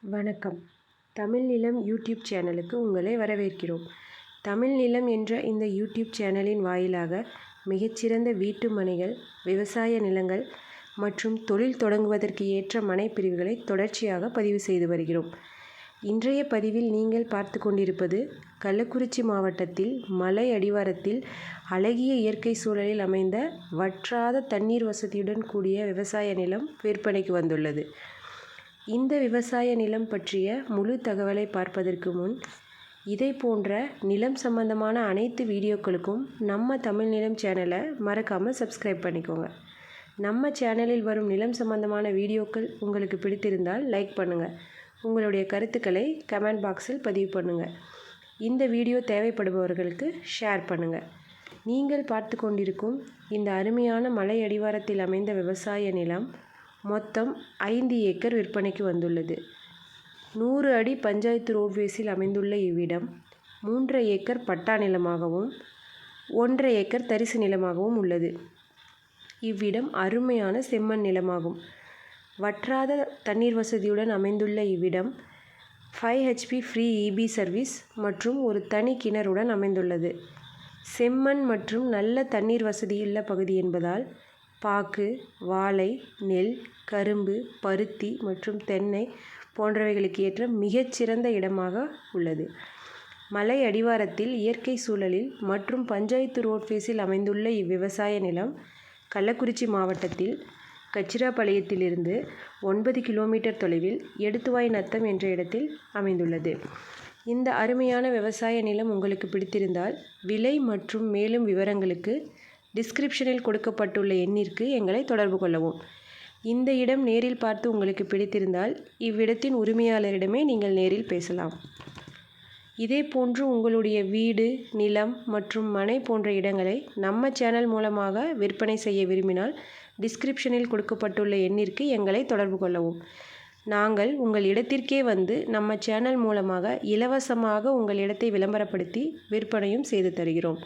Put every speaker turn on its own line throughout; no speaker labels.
வணக்கம். தமிழ் நிலம் யூடியூப் சேனலுக்கு உங்களை வரவேற்கிறோம். தமிழ் நிலம் என்ற இந்த யூடியூப் சேனலின் வாயிலாக மிகச்சிறந்த வீட்டு மனைகள், விவசாய நிலங்கள் மற்றும் தொழில் தொடங்குவதற்கு ஏற்ற மனை பிரிவுகளை தொடர்ச்சியாக பதிவு செய்து வருகிறோம். இன்றைய பதிவில் நீங்கள் பார்த்து கொண்டிருப்பது கள்ளக்குறிச்சி மாவட்டத்தில் மலை அடிவாரத்தில் அழகிய இயற்கை சூழலில் அமைந்த வற்றாத தண்ணீர் வசதியுடன் கூடிய விவசாய நிலம் விற்பனைக்கு வந்துள்ளது. இந்த விவசாய நிலம் பற்றிய முழு தகவலை பார்ப்பதற்கு முன் இதை போன்ற நிலம் சம்பந்தமான அனைத்து வீடியோக்களுக்கும் நம்ம தமிழ் நிலம் சேனலை மறக்காமல் சப்ஸ்கிரைப் பண்ணிக்கோங்க. நம்ம சேனலில் வரும் நிலம் சம்பந்தமான வீடியோக்கள் உங்களுக்கு பிடித்திருந்தால் லைக் பண்ணுங்கள். உங்களுடைய கருத்துக்களை கமெண்ட் பாக்ஸில் பதிவு பண்ணுங்கள். இந்த வீடியோ தேவைப்படுபவர்களுக்கு ஷேர் பண்ணுங்கள். நீங்கள் பார்த்து கொண்டிருக்கும் இந்த அருமையான மலை அடிவாரத்தில் அமைந்த விவசாய நிலம் மொத்தம் 5 ஏக்கர் விற்பனைக்கு வந்துள்ளது. 100 அடி பஞ்சாயத்து ரோட்வேஸில் அமைந்துள்ள இவ்விடம் 3 ஏக்கர் பட்டா நிலமாகவும் 1.5 ஏக்கர் தரிசு நிலமாகவும் உள்ளது. இவ்விடம் அருமையான செம்மண் நிலமாகும். வற்றாத தண்ணீர் வசதியுடன் அமைந்துள்ள இவ்விடம் 5 HP ஃப்ரீ EB சர்வீஸ் மற்றும் ஒரு தனி கிணறுடன் அமைந்துள்ளது. செம்மண் மற்றும் நல்ல தண்ணீர் வசதியுள்ள பகுதி என்பதால் பாக்கு, வாழை, நெல், கரும்பு, பருத்தி மற்றும் தென்னை போன்றவைகளுக்கு ஏற்ற மிகச்சிறந்த இடமாக உள்ளது. மலை அடிவாரத்தில் இயற்கை சூழலில் மற்றும் பஞ்சாயத்து ரோட்வேஸில் அமைந்துள்ள இவ்விவசாய நிலம் கள்ளக்குறிச்சி மாவட்டத்தில் கச்சிராபாளையத்திலிருந்து 9 கிலோமீட்டர் தொலைவில் எடுத்துவாய் நத்தம் என்ற இடத்தில் அமைந்துள்ளது. இந்த அருமையான விவசாய நிலம் உங்களுக்கு பிடித்திருந்தால் விலை மற்றும் மேலும் விவரங்களுக்கு டிஸ்கிரிப்ஷனில் கொடுக்கப்பட்டுள்ள எண்ணிற்கு எங்களை தொடர்பு கொள்ளவும். இந்த இடம் நேரில் பார்த்து உங்களுக்கு பிடித்திருந்தால் இவ்விடத்தின் உரிமையாளரிடமே நீங்கள் நேரில் பேசலாம். இதேபோன்று உங்களுடைய வீடு, நிலம் மற்றும் மனை போன்ற இடங்களை நம்ம சேனல் மூலமாக விற்பனை செய்ய விரும்பினால் டிஸ்கிரிப்ஷனில் கொடுக்கப்பட்டுள்ள எண்ணிற்கு எங்களை தொடர்பு கொள்ளவும். நாங்கள் உங்கள் இடத்திற்கே வந்து நம்ம சேனல் மூலமாக இலவசமாக உங்கள் இடத்தை விளம்பரப்படுத்தி விற்பனையும் செய்து தருகிறோம்.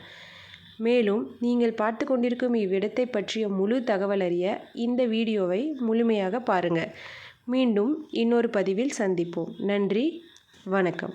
மேலும் நீங்கள் பார்த்து கொண்டிருக்கும் இவ்விடத்தை பற்றிய முழு தகவல் அறிய இந்த வீடியோவை முழுமையாக பாருங்கள். மீண்டும் இன்னொரு பதிவில் சந்திப்போம். நன்றி, வணக்கம்.